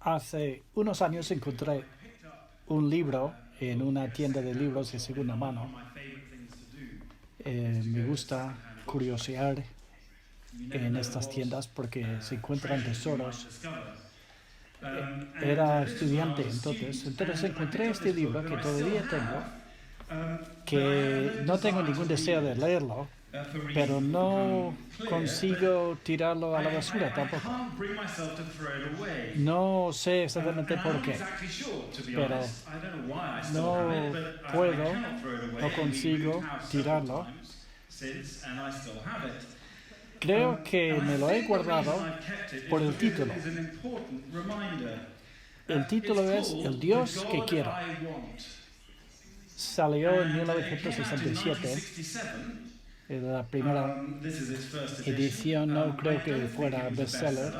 Hace unos años encontré un libro en una tienda de libros de segunda mano. Me gusta curiosear en estas tiendas porque se encuentran tesoros. Era estudiante entonces encontré este libro que todavía tengo, que no tengo ningún deseo de leerlo, pero no consigo tirarlo a la basura tampoco. No sé exactamente por qué, pero no puedo, no consigo tirarlo. Creo que me lo he guardado por el título. El título es El Dios que quiero. Salió en 1967. La primera edición no creo que fuera bestseller.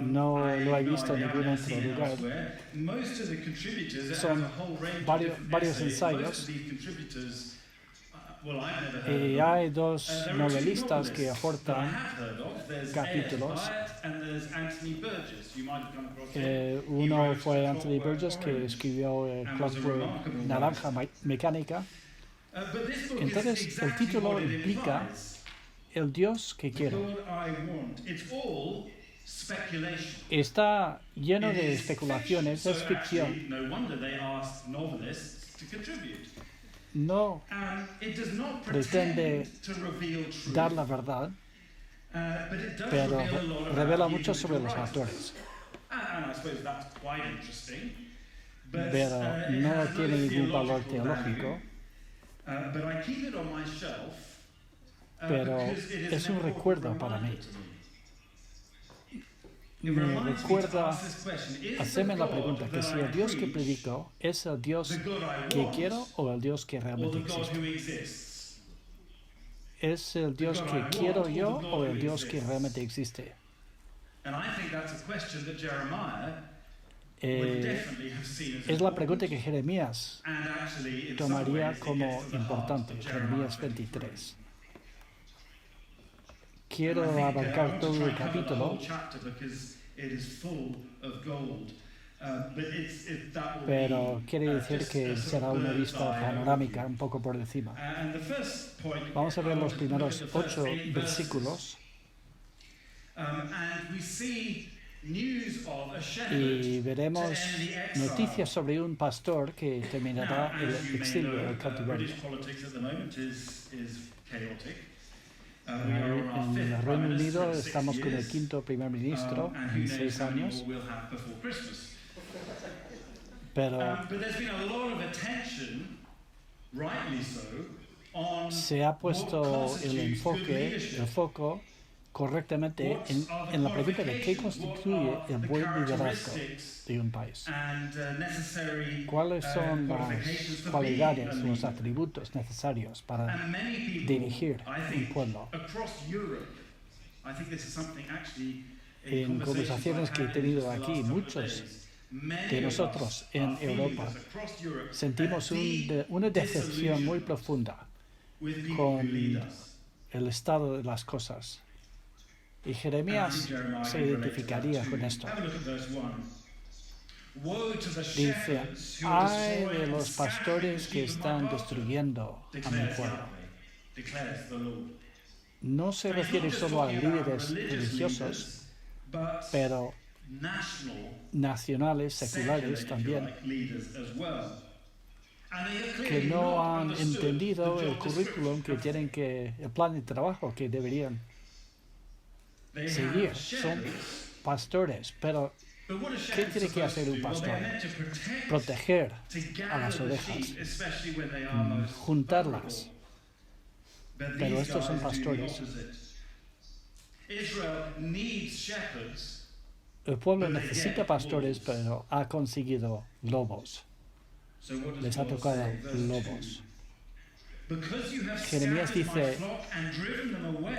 No lo he visto en ningún otro lugar. Son varios ensayos. Y hay dos novelistas que aportan capítulos. Uno fue Anthony Burgess, que escribió Clockwork Naranja Mecánica. Entonces, el título implica El Dios que quiero. Está lleno de especulaciones, es ficción. No pretende dar la verdad, pero revela mucho sobre los autores. Pero no tiene ningún valor teológico. Pero es un recuerdo para mí. Me recuerda hacerme la pregunta que si el Dios que predico es el Dios que quiero o el Dios que realmente existe. ¿Es el Dios que quiero yo o el Dios que realmente existe? Es la pregunta que Jeremías tomaría como importante, Jeremías 23. Quiero abarcar todo el capítulo, pero quiere decir que será una vista panorámica, un poco por encima. Vamos a ver los primeros 8 versículos. Y veremos noticias sobre un pastor que terminará el exilio, el cautiverio. En el Reino Unido estamos con el 5º primer ministro en 6 años. Pero se ha puesto el foco correctamente en la pregunta de qué constituye el buen liderazgo de un país. ¿Cuáles son las cualidades, los atributos necesarios para dirigir un pueblo? En conversaciones que he tenido aquí, muchos de nosotros en Europa sentimos una decepción muy profunda con el estado de las cosas. Y Jeremías se identificaría con esto. Dice, ay de los pastores que están destruyendo a mi pueblo. No se refiere solo a líderes religiosos, pero nacionales, seculares también, que no han entendido el currículum que tienen el plan de trabajo que deberían seguir. Son pastores, pero ¿qué tiene que hacer un pastor? Proteger a las ovejas, juntarlas. Pero estos son pastores. El pueblo necesita pastores, pero ha conseguido lobos. Les ha tocado lobos. Jeremías dice,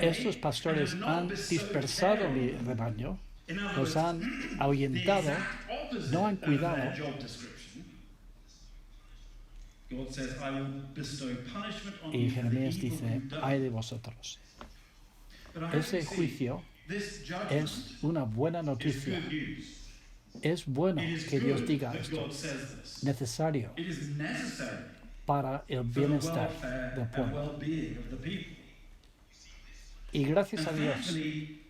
estos pastores han dispersado mi rebaño, los han ahuyentado, no han cuidado. Y Jeremías dice, ay de vosotros. Ese juicio Es una buena noticia. Es bueno que Dios diga esto. Necesario para el bienestar del pueblo. Y gracias a Dios,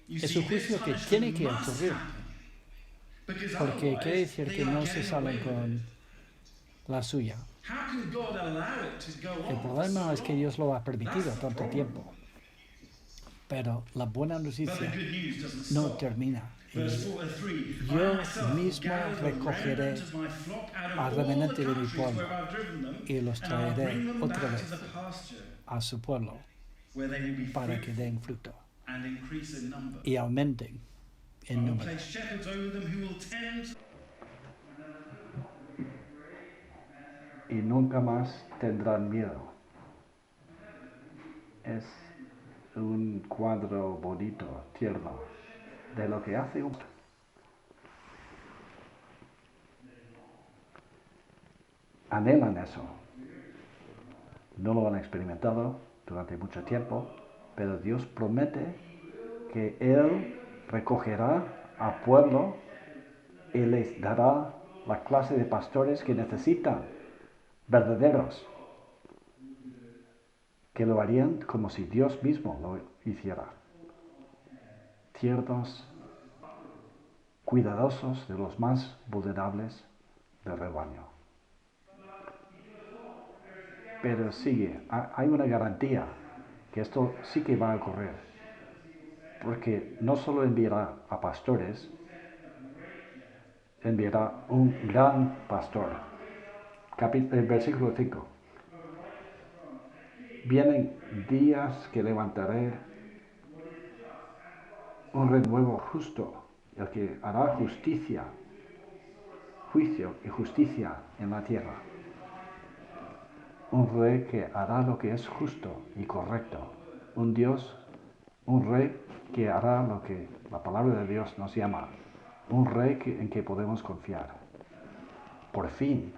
es un juicio que tiene que ocurrir, porque quiere decir que no se salen con la suya. El problema es que Dios lo ha permitido tanto tiempo, pero la buena noticia no termina. Y yo mismo recogeré al remanente de mi pueblo y los traeré otra vez a su pueblo para que den fruto y aumenten en número. Y nunca más tendrán miedo. Es un cuadro bonito, tierno, de lo que hace un... Anhelan eso. No lo han experimentado durante mucho tiempo, pero Dios promete que Él recogerá al pueblo y les dará la clase de pastores que necesitan, verdaderos, que lo harían como si Dios mismo lo hiciera. Tiernos, cuidadosos de los más vulnerables del rebaño. Pero sigue, hay una garantía que esto sí que va a ocurrir, porque no solo enviará a pastores, enviará un gran pastor. Versículo 5. Vienen días que levantaré un renuevo justo, el que hará justicia, juicio y justicia en la tierra. Un rey que hará lo que es justo y correcto. Un Dios, un rey que hará lo que la palabra de Dios nos llama. Un rey en que podemos confiar. Por fin.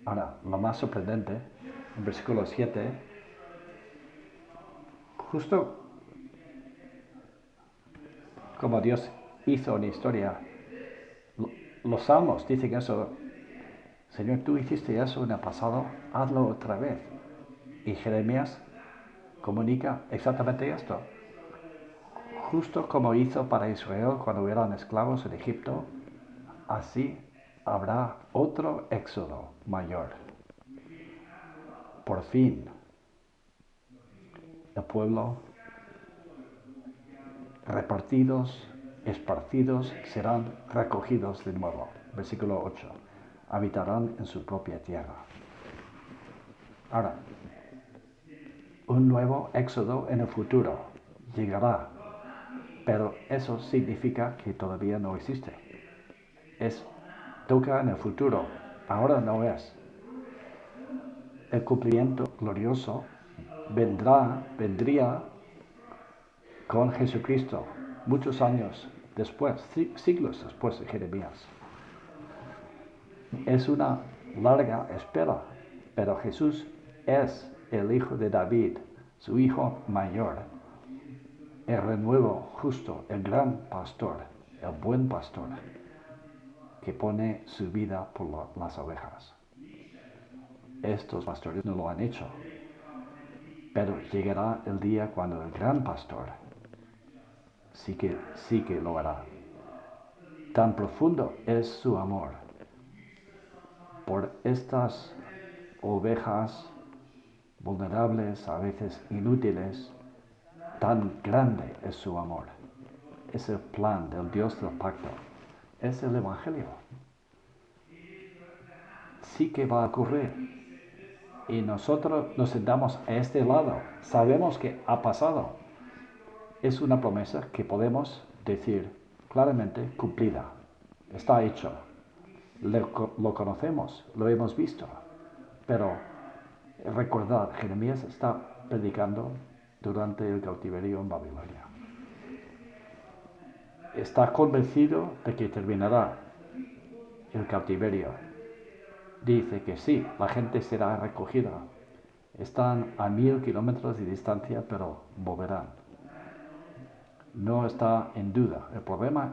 Ahora, lo más sorprendente, en versículo 7, justo como Dios hizo en historia, los salmos dicen eso. Señor, tú hiciste eso en el pasado, hazlo otra vez. Y Jeremías comunica exactamente esto. Justo como hizo para Israel cuando eran esclavos en Egipto, así habrá otro éxodo mayor. Por fin, el pueblo repartidos, esparcidos, serán recogidos de nuevo. Versículo 8. Habitarán en su propia tierra. Ahora, un nuevo éxodo en el futuro llegará, pero eso significa que todavía no existe. Toca en el futuro, ahora no es. El cumplimiento glorioso vendría con Jesucristo, muchos años después, siglos después de Jeremías. Es una larga espera, pero Jesús es el Hijo de David, su Hijo mayor, el renuevo justo, el gran pastor, el buen pastor, que pone su vida por las ovejas. Estos pastores no lo han hecho, pero llegará el día cuando el gran pastor sí que lo hará. Tan profundo es su amor por estas ovejas vulnerables, a veces inútiles. Tan grande es su amor. Es el plan del Dios del pacto. Es el Evangelio. Sí que va a ocurrir. Y nosotros nos sentamos a este lado. Sabemos que ha pasado. Es una promesa que podemos decir claramente cumplida. Está hecho. Lo conocemos, lo hemos visto. Pero recordad, Jeremías está predicando durante el cautiverio en Babilonia. Está convencido de que terminará el cautiverio. Dice que sí, la gente será recogida, Están a 1000 kilómetros de distancia, pero volverán. No está en duda. El problema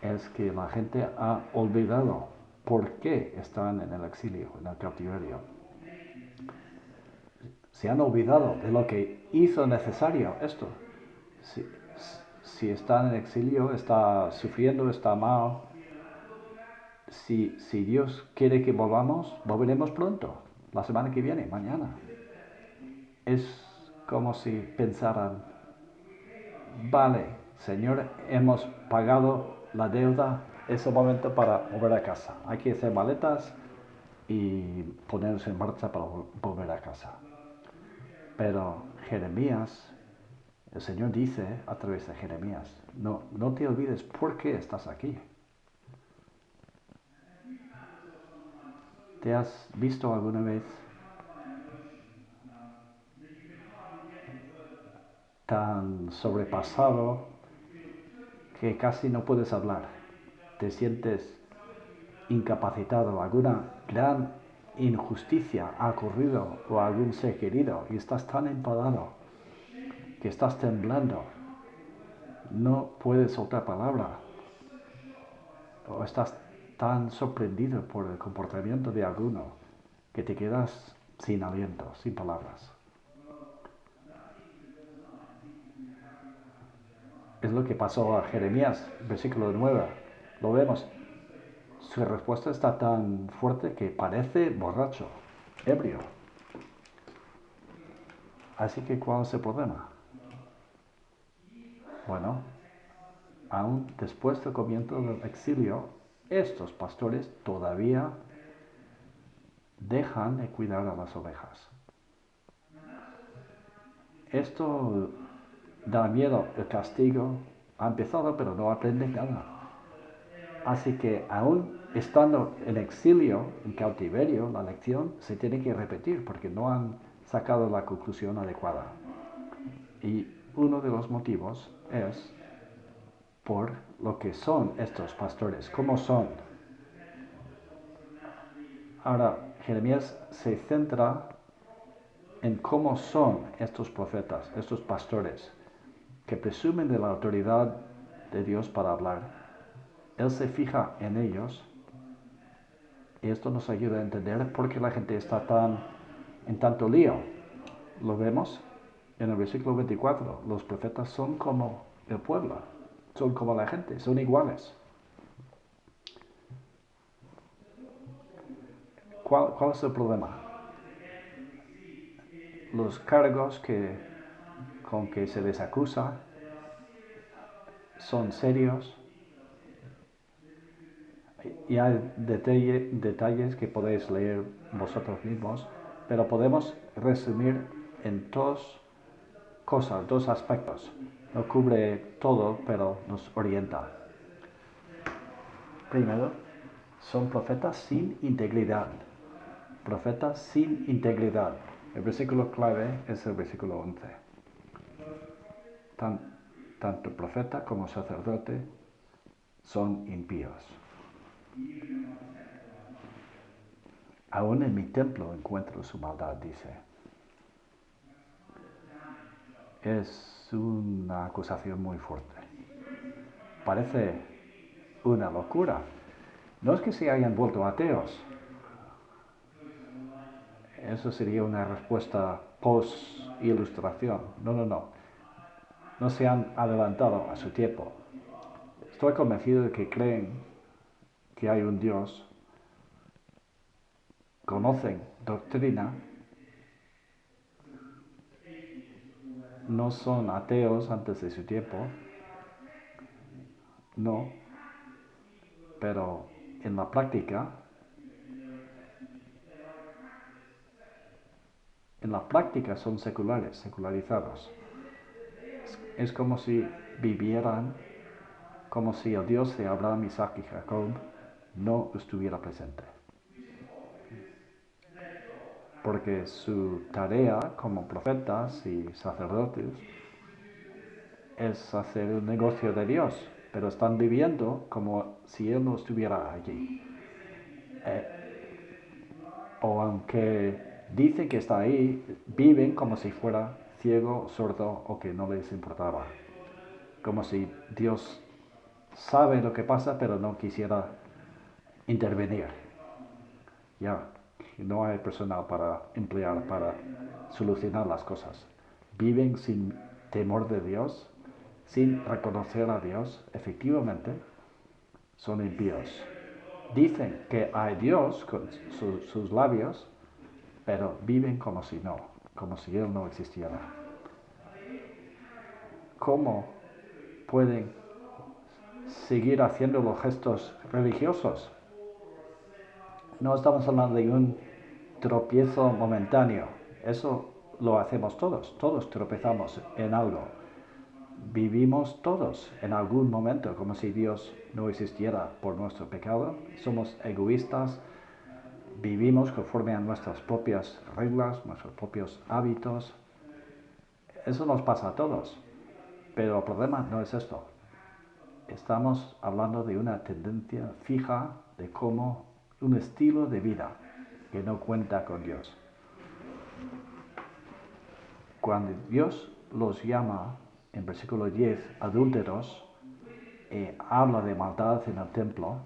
es que la gente ha olvidado por qué están en el exilio, en el cautiverio. Se han olvidado de lo que hizo necesario esto. Si, si están en exilio, está sufriendo, está mal. Si Dios quiere que volvamos, volveremos pronto, la semana que viene, mañana. Es como si pensaran, vale, Señor, hemos pagado la deuda, es el momento para volver a casa. Hay que hacer maletas y ponernos en marcha para volver a casa. Pero Jeremías, el Señor dice a través de Jeremías, no te olvides por qué estás aquí. ¿Te has visto alguna vez tan sobrepasado que casi no puedes hablar? Te sientes incapacitado, alguna gran injusticia ha ocurrido o algún ser querido y estás tan enfadado que estás temblando, no puedes soltar palabra o estás tan sorprendido por el comportamiento de alguno que te quedas sin aliento, sin palabras. Es lo que pasó a Jeremías, versículo 9. Lo vemos. Su respuesta está tan fuerte que parece borracho, ebrio. Así que, ¿cuál es el problema? Bueno, aún después del comienzo del exilio, estos pastores todavía dejan de cuidar a las ovejas. Esto da miedo, el castigo ha empezado, pero no aprenden nada. Así que aún estando en exilio, en cautiverio, la lección se tiene que repetir porque no han sacado la conclusión adecuada. Y uno de los motivos es por lo que son estos pastores, cómo son. Ahora, Jeremías se centra en cómo son estos profetas, estos pastores, que presumen de la autoridad de Dios para hablar. Él se fija en ellos y esto nos ayuda a entender por qué la gente está en tanto lío. Lo vemos en el versículo 24. Los profetas son como el pueblo, son como la gente, son iguales. ¿Cuál es el problema? Los cargos con que se les acusa son serios y hay detalles que podéis leer vosotros mismos, pero podemos resumir en dos cosas, dos aspectos. No cubre todo, pero nos orienta. Primero, son profetas sin integridad. Profetas sin integridad. El versículo clave es el versículo 11. Tanto profeta como sacerdote son impíos. Aún en mi templo encuentro su maldad, dice. Es una acusación muy fuerte. Parece una locura. No es que se hayan vuelto ateos. Eso sería una respuesta post-ilustración. No. No se han adelantado a su tiempo. Estoy convencido de que creen que hay un Dios, conocen doctrina, no son ateos antes de su tiempo, no, pero en la práctica son seculares, secularizados. Es como si vivieran como si el Dios de Abraham, Isaac y Jacob no estuviera presente. Porque su tarea como profetas y sacerdotes es hacer el negocio de Dios, pero están viviendo como si Él no estuviera allí. o aunque dicen que está ahí, viven como si fuera ciego, sordo o que no les importaba. Como si Dios sabe lo que pasa, pero no quisiera intervenir. Ya, no hay personal para emplear, para solucionar las cosas. Viven sin temor de Dios, sin reconocer a Dios. Efectivamente, son impíos. Dicen que hay Dios con sus labios, pero viven como si no, como si Él no existiera. ¿Cómo pueden seguir haciendo los gestos religiosos? No estamos hablando de un tropiezo momentáneo. Eso lo hacemos todos tropezamos en algo. Vivimos todos en algún momento como si Dios no existiera por nuestro pecado. Somos egoístas, vivimos conforme a nuestras propias reglas, nuestros propios hábitos. Eso nos pasa a todos, pero el problema no es esto. Estamos hablando de una tendencia fija de cómo un estilo de vida que no cuenta con Dios. Cuando Dios los llama en versículo 10 adúlteros, habla de maldad en el templo,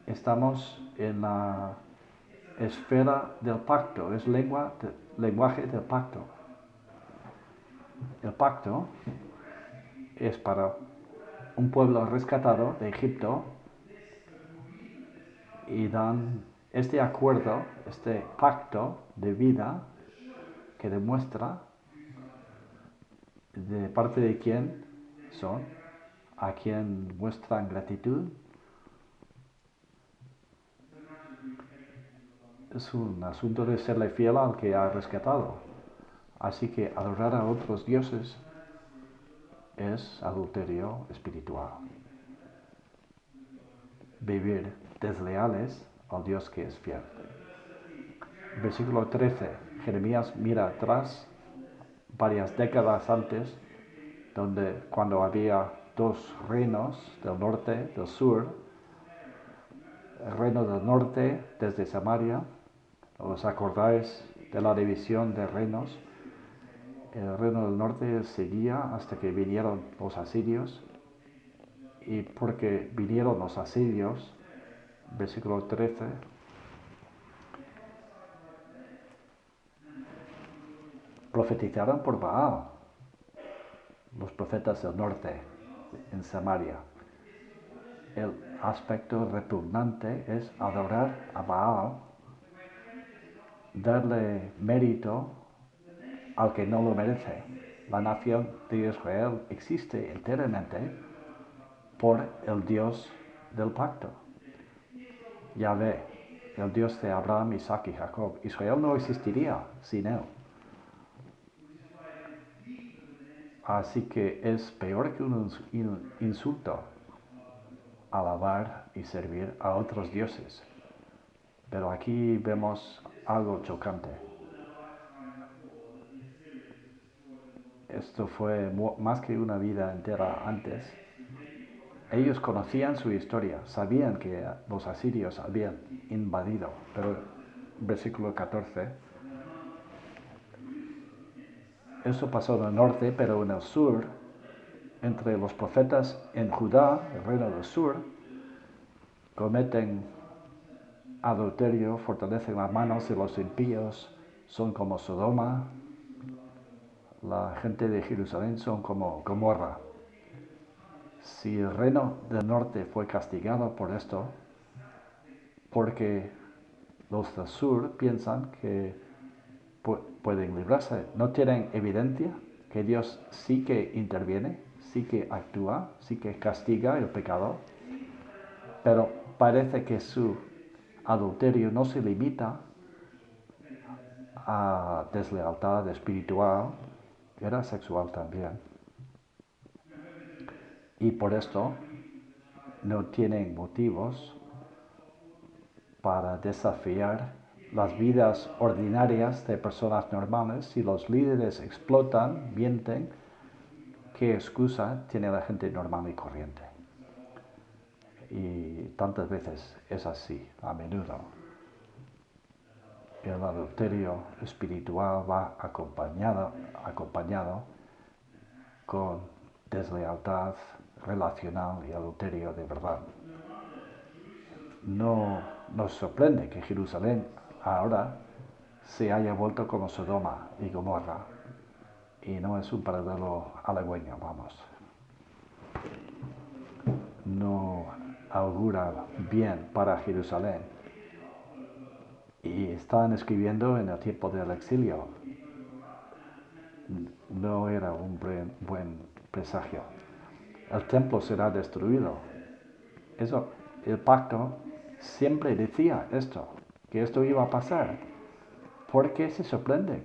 estamos en la esfera del pacto, es lenguaje del pacto. El pacto es para un pueblo rescatado de Egipto y dan este acuerdo, este pacto de vida que demuestra de parte de quién son, a quien muestran gratitud. Es un asunto de serle fiel al que ha rescatado. Así que adorar a otros dioses es adulterio espiritual. Vivir desleales al Dios que es fiel. Versículo 13. Jeremías mira atrás, varias décadas antes, cuando había dos reinos, del norte, del sur. El reino del norte desde Samaria. ¿Os acordáis de la división de reinos? El reino del norte seguía hasta que vinieron los asirios. Y porque vinieron los asirios, versículo 13, profetizaron por Baal, los profetas del norte, en Samaria. El aspecto repugnante es adorar a Baal, darle mérito al que no lo merece. La nación de Israel existe enteramente por el Dios del pacto. Yahvé, el Dios de Abraham, Isaac y Jacob. Israel no existiría sin él. Así que es peor que un insulto alabar y servir a otros dioses. Pero aquí vemos algo chocante. Esto fue más que una vida entera antes. Ellos conocían su historia, sabían que los asirios habían invadido, pero versículo 14, eso pasó en el norte, pero en el sur, entre los profetas en Judá, el reino del sur, cometen adulterio, fortalecen las manos de los impíos, son como Sodoma, la gente de Jerusalén son como Gomorra. Si el reino del norte fue castigado por esto, porque los del sur piensan que pueden librarse, no tienen evidencia que Dios sí que interviene, sí que actúa, sí que castiga el pecado, pero parece que su adulterio no se limita a deslealtad espiritual, era sexual también. Y por esto no tienen motivos para desafiar las vidas ordinarias de personas normales. Si los líderes explotan, mienten, ¿qué excusa tiene la gente normal y corriente? Y tantas veces es así, a menudo. el adulterio espiritual va acompañado con deslealtad relacional y adulterio de verdad. No nos sorprende que Jerusalén ahora se haya vuelto como Sodoma y Gomorra, y no es un paralelo halagüeño, vamos. No augura bien para Jerusalén, y están escribiendo en el tiempo del exilio. No era un buen presagio. El templo será destruido. El pacto siempre decía esto, que esto iba a pasar. ¿Por qué se sorprende?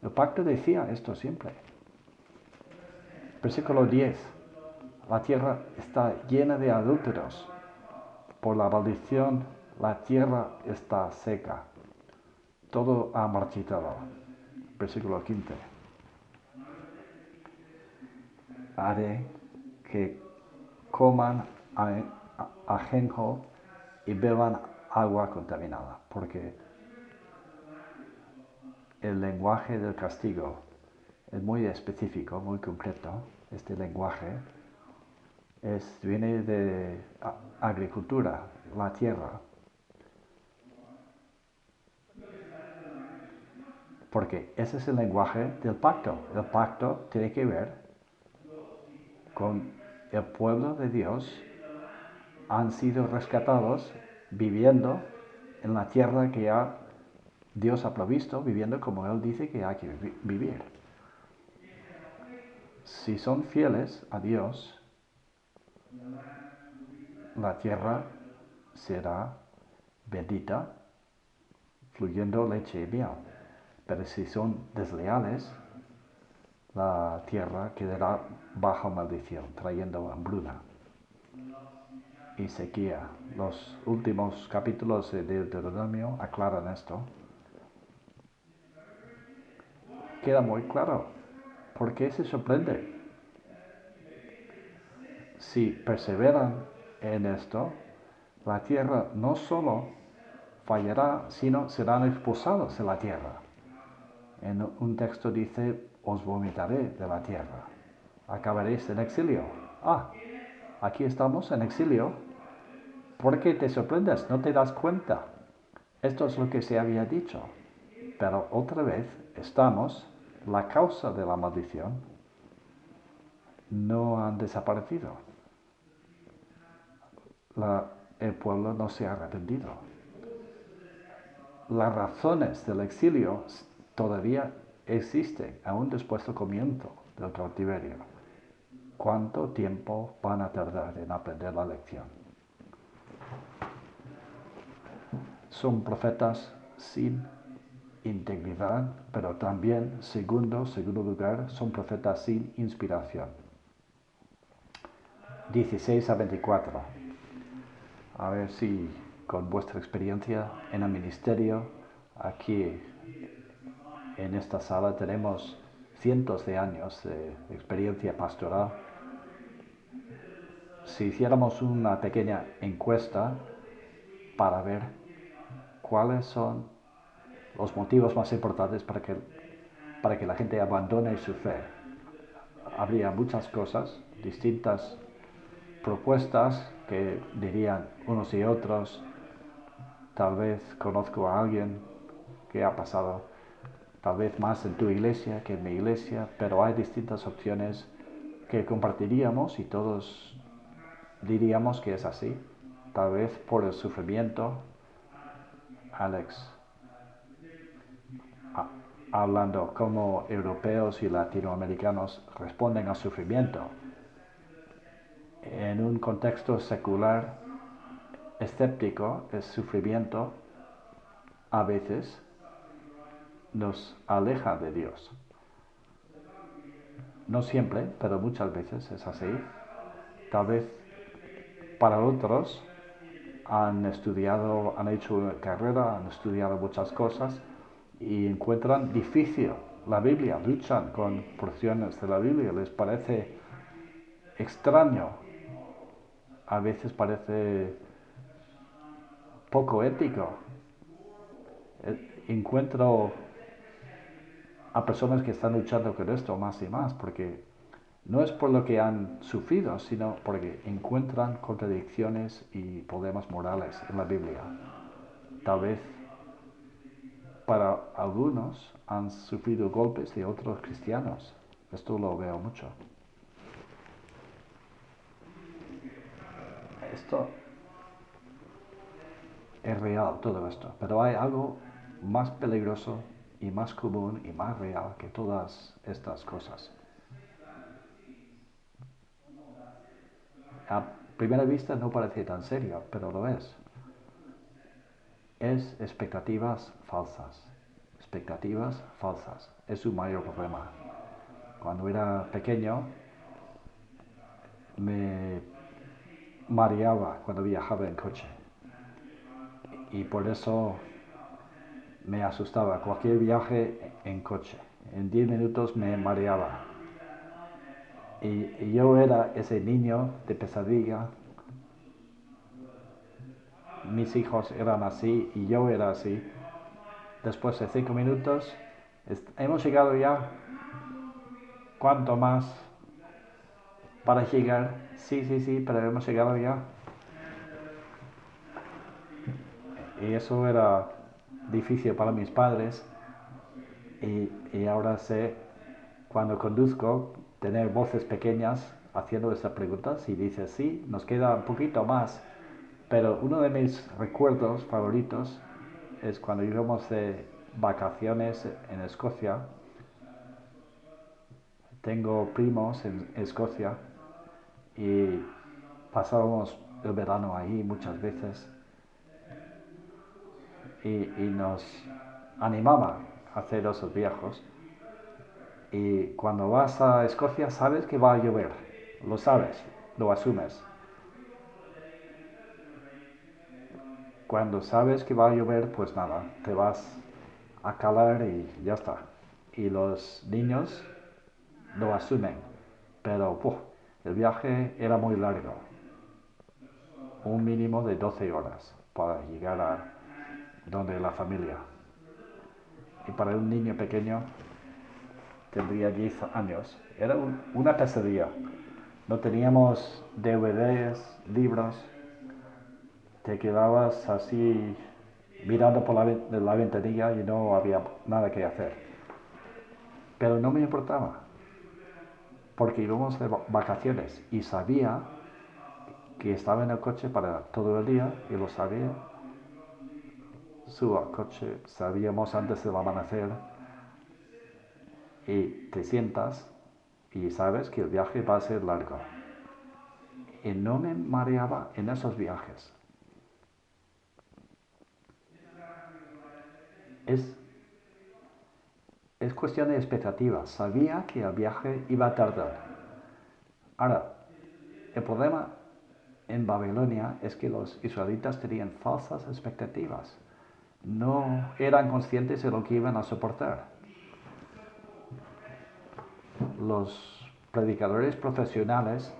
El pacto decía esto siempre. Versículo 10. La tierra está llena de adúlteros. Por la maldición, la tierra está seca. Todo ha marchitado. Versículo 15. Haré que coman ajenjo y beban agua contaminada, porque el lenguaje del castigo es muy específico, muy concreto. Este lenguaje viene de agricultura, la tierra. Porque ese es el lenguaje del pacto. El pacto tiene que ver con el pueblo de Dios. Han sido rescatados viviendo en la tierra que Dios ha provisto, viviendo como Él dice que hay que vivir. Si son fieles a Dios, la tierra será bendita, fluyendo leche y miel. Pero si son desleales, la tierra quedará bajo maldición, trayendo hambruna y sequía. Los últimos capítulos de Deuteronomio aclaran esto. Queda muy claro. ¿Por qué se sorprende? Si perseveran en esto, la tierra no solo fallará, sino serán expulsados de la tierra. En un texto dice, os vomitaré de la tierra. Acabaréis en exilio. Aquí estamos en exilio. ¿Por qué te sorprendes? ¿No te das cuenta? Esto es lo que se había dicho. Pero otra vez estamos, la causa de la maldición no han desaparecido. El pueblo no se ha arrepentido. Las razones del exilio todavía existen, aún después del comienzo del cautiverio. ¿Cuánto tiempo van a tardar en aprender la lección? Son profetas sin integridad, pero también, segundo lugar, son profetas sin inspiración. 16 a 24. A ver si con vuestra experiencia en el ministerio, aquí en esta sala tenemos cientos de años de experiencia pastoral. Si hiciéramos una pequeña encuesta para ver cuáles son los motivos más importantes para que la gente abandone su fe, habría muchas cosas, distintas propuestas que dirían unos y otros. Tal vez conozco a alguien que ha pasado tal vez más en tu iglesia que en mi iglesia, pero hay distintas opciones que compartiríamos y todos diríamos que es así. Tal vez por el sufrimiento. Alex, hablando como europeos y latinoamericanos responden al sufrimiento. En un contexto secular escéptico, el sufrimiento a veces nos aleja de Dios. No siempre, pero muchas veces es así. Tal vez para otros han estudiado, han hecho carrera, han estudiado muchas cosas y encuentran difícil la Biblia, luchan con porciones de la Biblia, les parece extraño, a veces parece poco ético. encuentro a personas que están luchando con esto más y más, porque no es por lo que han sufrido, sino porque encuentran contradicciones y problemas morales en la Biblia. Tal vez para algunos han sufrido golpes de otros cristianos. Esto lo veo mucho. Esto es real, todo esto, pero hay algo más peligroso y más común y más real que todas estas cosas. A primera vista no parece tan serio, pero lo es. Es expectativas falsas. Expectativas falsas. Es su mayor problema. Cuando era pequeño me mareaba cuando viajaba en coche. Y por eso me asustaba. Cualquier viaje en coche. En 10 minutos me mareaba. Y yo era ese niño de pesadilla. Mis hijos eran así y yo era así. Después de 5 minutos, hemos llegado ya. ¿Cuánto más para llegar? Sí, pero hemos llegado ya. Y eso era difícil para mis padres. Y ahora sé, cuando conduzco, tener voces pequeñas haciendo estas preguntas y dices, sí, nos queda un poquito más. Pero uno de mis recuerdos favoritos es cuando íbamos de vacaciones en Escocia. Tengo primos en Escocia y pasábamos el verano ahí muchas veces y nos animaba a hacer esos viajes. Y cuando vas a Escocia sabes que va a llover, lo sabes, lo asumes. Cuando sabes que va a llover, pues nada, te vas a calar y ya está. Y los niños lo asumen, pero el viaje era muy largo, un mínimo de 12 horas para llegar a donde la familia. Y para un niño pequeño, tendría 10 años, era una pesadilla. No teníamos DVDs, libros, te quedabas así mirando por la ventanilla y no había nada que hacer. Pero no me importaba, porque íbamos de vacaciones y sabía que estaba en el coche para todo el día y lo sabía. Subo al coche, sabíamos antes del amanecer y te sientas y sabes que el viaje va a ser largo. Y no me mareaba en esos viajes. Es cuestión de expectativas. Sabía que el viaje iba a tardar. Ahora, el problema en Babilonia es que los israelitas tenían falsas expectativas. No eran conscientes de lo que iban a soportar. Los predicadores profesionales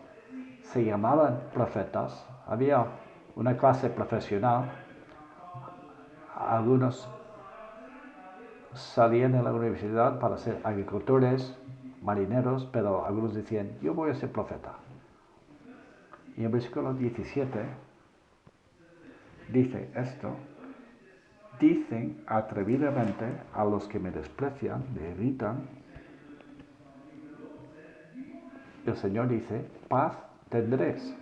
se llamaban profetas. Había una clase profesional. Algunos salían de la universidad para ser agricultores, marineros, pero algunos decían, yo voy a ser profeta. Y en el versículo 17 dice esto: dicen atrevidamente a los que me desprecian, me irritan. El Señor dice, paz tendréis.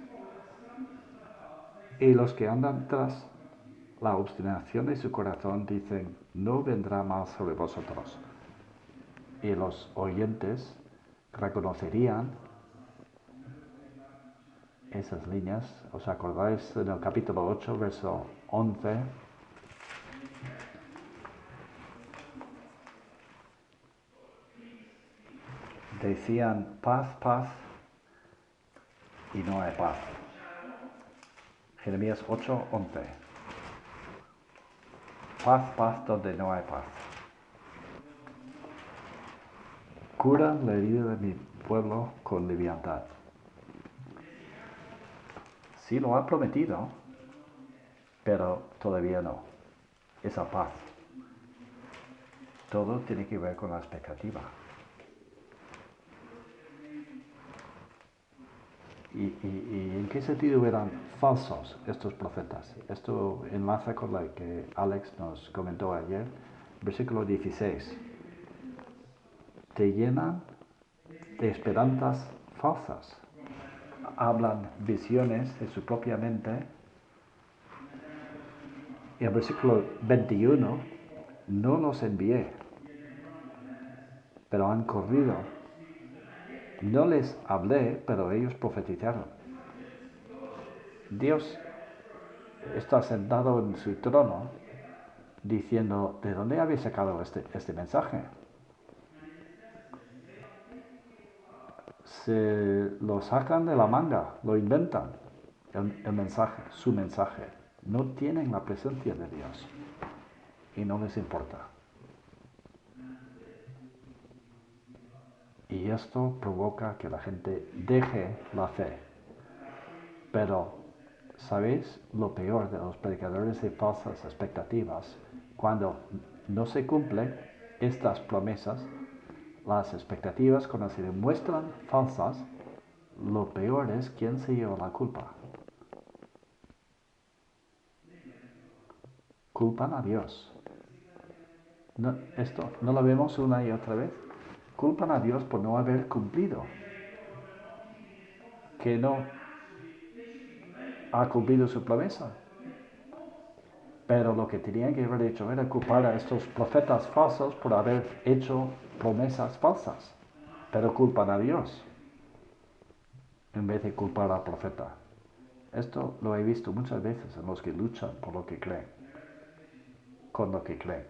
Y los que andan tras la obstinación de su corazón dicen, no vendrá mal sobre vosotros. Y los oyentes reconocerían esas líneas. ¿Os acordáis en el capítulo 8, verso 11? Decían paz, paz, y no hay paz. Jeremías 8, 11. Paz, paz, donde no hay paz. Curan la herida de mi pueblo con liviandad. Sí lo ha prometido, pero todavía no. Esa paz. Todo tiene que ver con la expectativa. ¿Y en qué sentido eran falsos estos profetas? Esto enlaza con lo que Alex nos comentó ayer, versículo 16. Te llenan de esperanzas falsas. Hablan visiones de su propia mente. Y el versículo 21, no los envié, pero han corrido. No les hablé, pero ellos profetizaron. Dios está sentado en su trono diciendo, ¿de dónde habéis sacado este mensaje? Se lo sacan de la manga, lo inventan, el mensaje, su mensaje. No tienen la presencia de Dios y no les importa. Y esto provoca que la gente deje la fe. Pero, ¿sabéis lo peor de los predicadores de falsas expectativas? Cuando no se cumplen estas promesas, las expectativas, cuando se demuestran falsas, lo peor es quién se lleva la culpa. Culpan a Dios. No, esto no lo vemos una y otra vez. Culpan a Dios por no haber cumplido. Que no ha cumplido su promesa. Pero lo que tenían que haber hecho era culpar a estos profetas falsos por haber hecho promesas falsas. Pero culpan a Dios en vez de culpar al profeta. Esto lo he visto muchas veces en los que luchan por lo que creen, con lo que creen.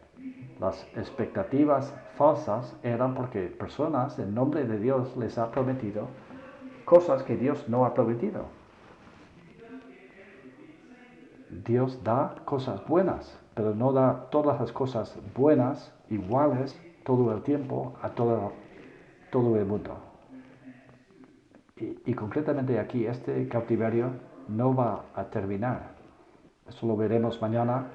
Las expectativas falsas eran porque personas en nombre de Dios les ha prometido cosas que Dios no ha prometido. Dios da cosas buenas, pero no da todas las cosas buenas iguales todo el tiempo a todo el mundo. Y concretamente aquí, este cautiverio no va a terminar. Eso lo veremos mañana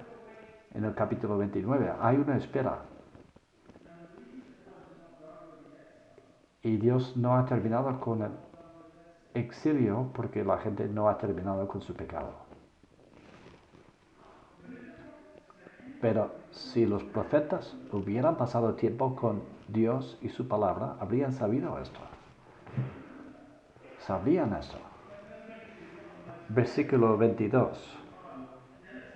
en el capítulo 29. Hay una espera. Y Dios no ha terminado con el exilio porque la gente no ha terminado con su pecado. Pero si los profetas hubieran pasado tiempo con Dios y su palabra, habrían sabido esto. Sabrían esto. Versículo 22.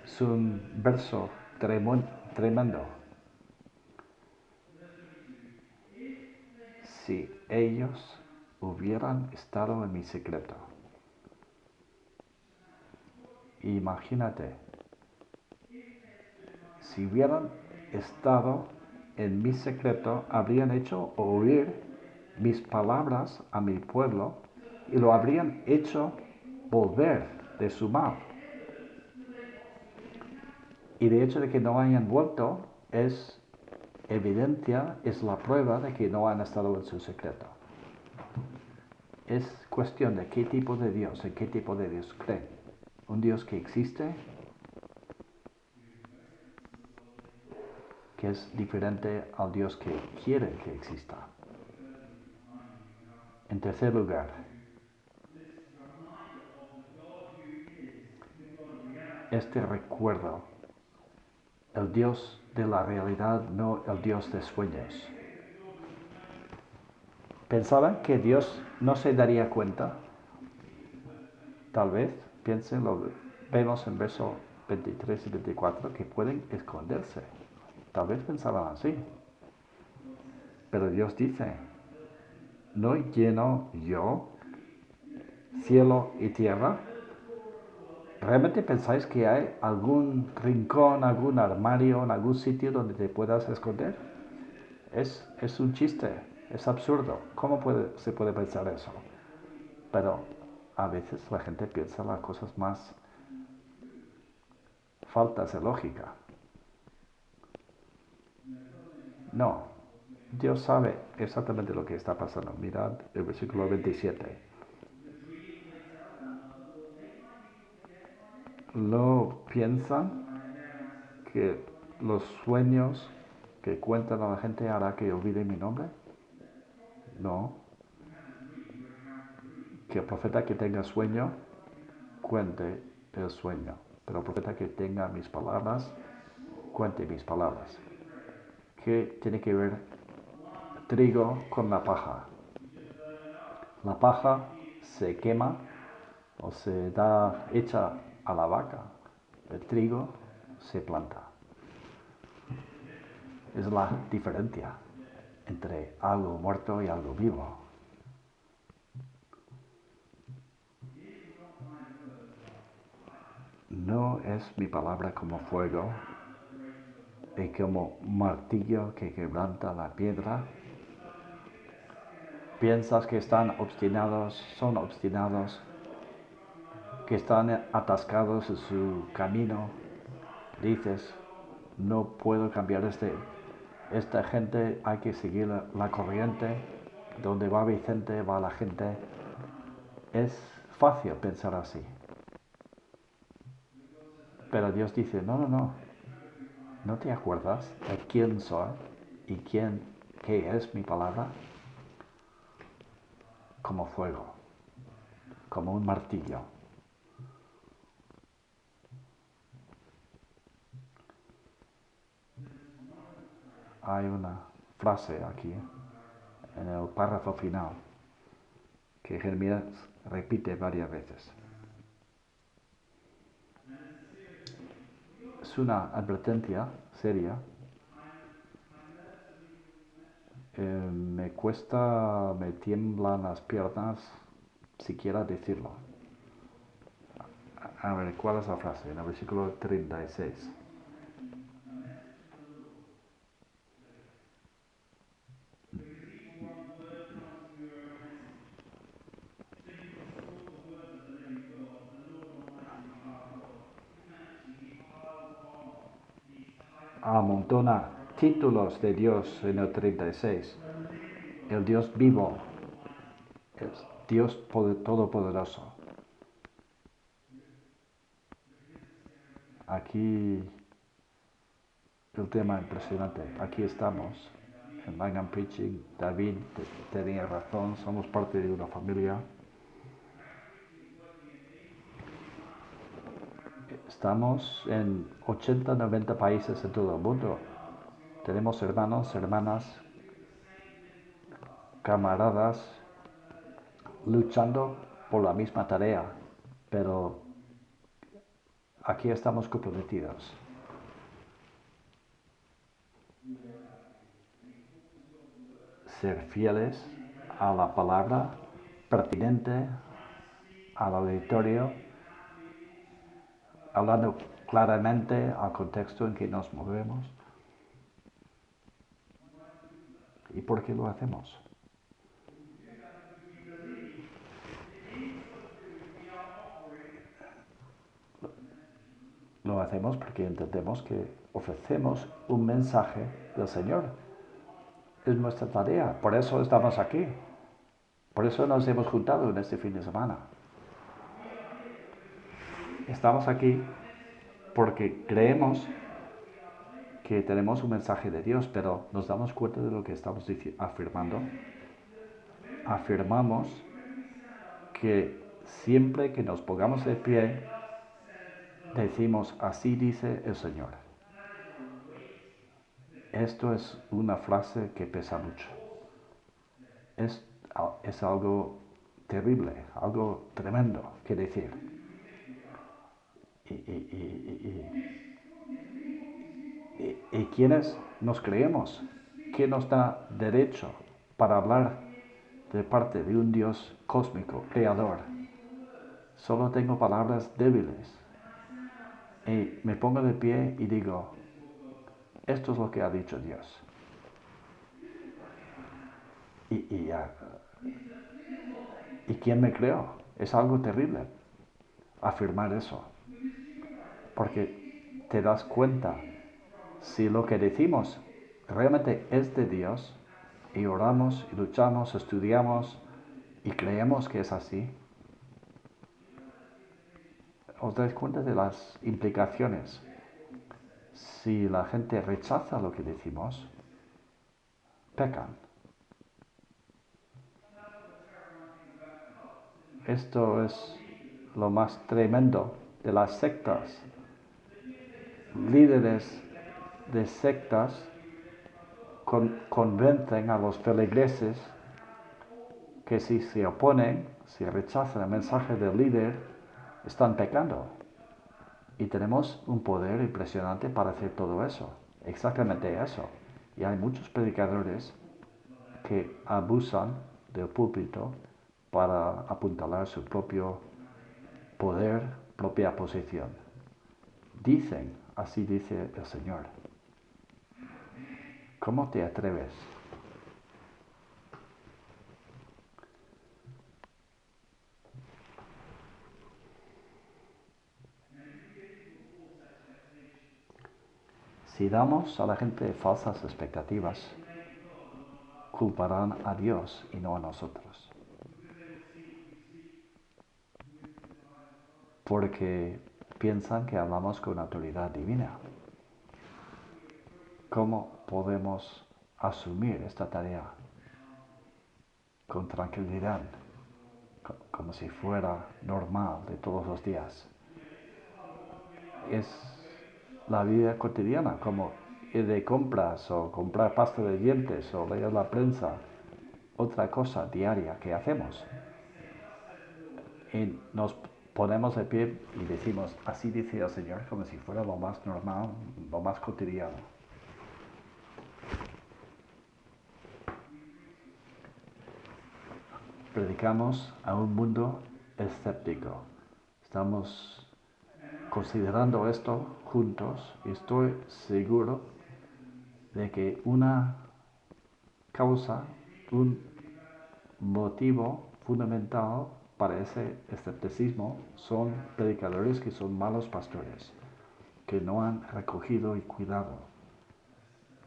Es un verso tremendo. Si ellos hubieran estado en mi secreto. Imagínate, si hubieran estado en mi secreto, habrían hecho oír mis palabras a mi pueblo y lo habrían hecho volver de su mal. Y de hecho de que no hayan vuelto es evidencia, es la prueba de que no han estado en su secreto. Es cuestión de qué tipo de Dios, en qué tipo de Dios creen. Un Dios que existe, que es diferente al Dios que quiere que exista. En tercer lugar, este recuerdo, el Dios de la realidad, no el Dios de sueños. ¿Pensaban que Dios no se daría cuenta? Tal vez, piensen, lo vemos en versos 23 y 24, que pueden esconderse. Tal vez pensaban así. Pero Dios dice, ¿no lleno yo cielo y tierra? ¿Realmente pensáis que hay algún rincón, algún armario, en algún sitio donde te puedas esconder? Es un chiste, es absurdo. ¿Cómo se puede pensar eso? Pero a veces la gente piensa las cosas más faltas de lógica. No, Dios sabe exactamente lo que está pasando. Mirad el versículo 27. Lo piensan que los sueños que cuentan a la gente hará que olvide mi nombre? No. Que el profeta que tenga sueño, cuente el sueño. Pero el profeta que tenga mis palabras, cuente mis palabras. ¿Qué tiene que ver trigo con la paja? La paja se quema o se da hecha a la vaca. El trigo se planta. Es la diferencia entre algo muerto y algo vivo. No es mi palabra como fuego y como martillo que quebranta la piedra. Piensas que están obstinados, son obstinados, que están atascados en su camino. Dices, no puedo cambiar esta gente, hay que seguir la corriente. Donde va Vicente, va la gente. Es fácil pensar así. Pero Dios dice, no. ¿No te acuerdas de quién soy y qué es mi palabra? Como fuego, como un martillo. Hay una frase aquí, en el párrafo final, que Jeremías repite varias veces. Es una advertencia seria. Me tiemblan las piernas siquiera decirlo. A ver, ¿cuál es la frase? En el versículo 36. Amontona títulos de Dios en el 36. El Dios vivo, el Dios todopoderoso. Aquí el tema impresionante. Aquí estamos en Langham Preaching. David tenía razón, somos parte de una familia. Estamos en 80, 90 países en todo el mundo. Tenemos hermanos, hermanas, camaradas luchando por la misma tarea, pero aquí estamos comprometidos. Ser fieles a la palabra pertinente al auditorio, hablando claramente al contexto en que nos movemos. ¿Y por qué lo hacemos? Lo hacemos porque entendemos que ofrecemos un mensaje del Señor. Es nuestra tarea, por eso estamos aquí. Por eso nos hemos juntado en este fin de semana. Estamos aquí porque creemos que tenemos un mensaje de Dios, pero nos damos cuenta de lo que estamos afirmando. Afirmamos que siempre que nos pongamos de pie, decimos, así dice el Señor. Esto es una frase que pesa mucho. Es algo terrible, algo tremendo que decir. ¿Y quiénes nos creemos? ¿Quién nos da derecho para hablar de parte de un Dios cósmico, creador? Solo tengo palabras débiles. Y me pongo de pie y digo, esto es lo que ha dicho Dios. ¿Y quién me creó? Es algo terrible afirmar eso. Porque te das cuenta, si lo que decimos realmente es de Dios, y oramos, y luchamos, estudiamos, y creemos que es así, os dais cuenta de las implicaciones. si la gente rechaza lo que decimos, pecan. Esto es lo más tremendo de las sectas. Líderes de sectas convencen a los feligreses que si se oponen, si rechazan el mensaje del líder, están pecando. Y tenemos un poder impresionante para hacer todo eso, exactamente eso. Y hay muchos predicadores que abusan del púlpito para apuntalar su propio poder, propia posición. Dicen, así dice el Señor. ¿Cómo te atreves? Si damos a la gente falsas expectativas, culparán a Dios y no a nosotros. Porque piensan que hablamos con autoridad divina. ¿Cómo podemos asumir esta tarea con tranquilidad, como si fuera normal de todos los días? Es la vida cotidiana, como ir de compras o comprar pasta de dientes o leer la prensa, otra cosa diaria que hacemos. Y nos ponemos de pie y decimos, así dice el Señor, como si fuera lo más normal, lo más cotidiano. Predicamos a un mundo escéptico. Estamos considerando esto juntos y estoy seguro de que una causa, un motivo fundamental para ese escepticismo son predicadores que son malos pastores, que no han recogido y cuidado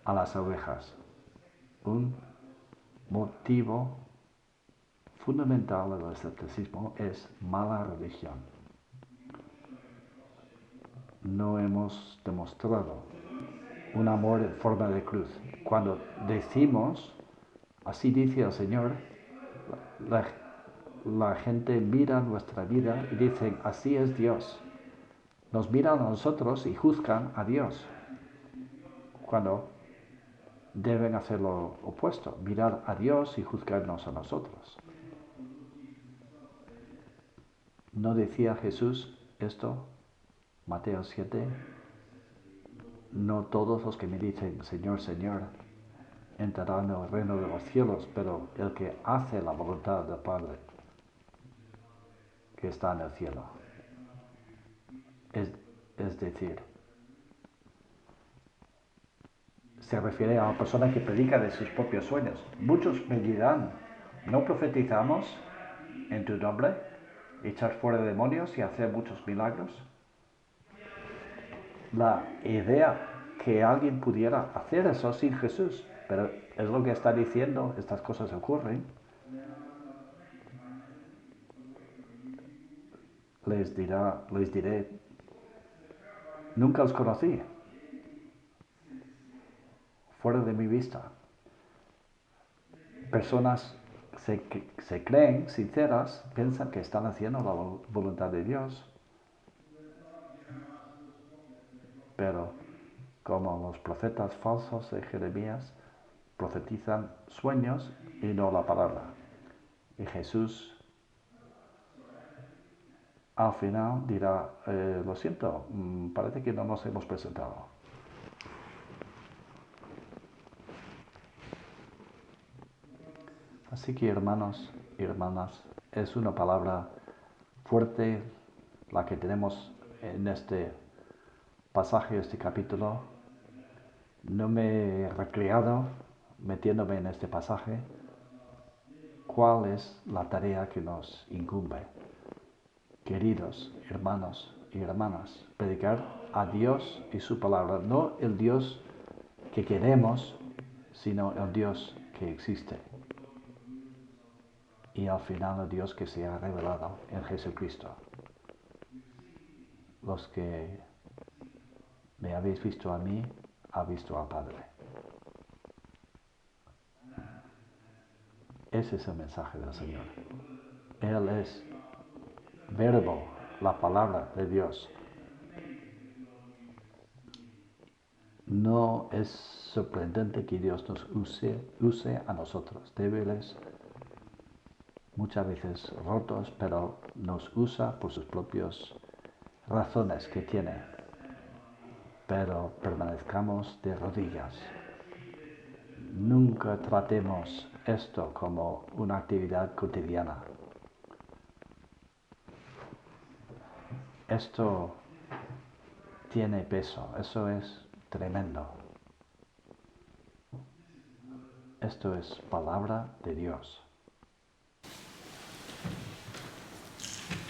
a las ovejas. Un motivo fundamental del escepticismo es mala religión. No hemos demostrado un amor en forma de cruz. Cuando decimos, así dice el Señor, la gente mira nuestra vida y dicen, así es Dios. Nos miran a nosotros y juzgan a Dios, cuando deben hacer lo opuesto, mirar a Dios y juzgarnos a nosotros. ¿No decía Jesús esto? Mateo 7, no todos los que me dicen, Señor, Señor, entrarán en el reino de los cielos, pero el que hace la voluntad del Padre que está en el cielo. Es decir, se refiere a una persona que predica de sus propios sueños. Muchos me dirán, ¿no profetizamos en tu nombre, echar fuera demonios y hacer muchos milagros? La idea que alguien pudiera hacer eso sin Jesús, pero es lo que está diciendo, estas cosas ocurren. Les diré, nunca os conocí, fuera de mi vista. Personas se creen sinceras, piensan que están haciendo la voluntad de Dios, pero como los profetas falsos de Jeremías, profetizan sueños y no la palabra. Y Jesús al final dirá, lo siento, parece que no nos hemos presentado. Así que hermanos y hermanas, es una palabra fuerte la que tenemos en este pasaje, este capítulo. No me he recreado metiéndome en este pasaje. ¿Cuál es la tarea que nos incumbe? Queridos hermanos y hermanas, predicar a Dios y su palabra, no el Dios que queremos, sino el Dios que existe. Y al final el Dios que se ha revelado en Jesucristo. Los que Me habéis visto a mí, ha visto al Padre. Ese es el mensaje del Señor. Él es verbo, la palabra de Dios. No es sorprendente que Dios nos use a nosotros, débiles, muchas veces rotos, pero nos usa por sus propias razones que tiene. Pero permanezcamos de rodillas. Nunca tratemos esto como una actividad cotidiana. Esto tiene peso, eso es tremendo. Esto es palabra de Dios.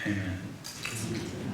Amen.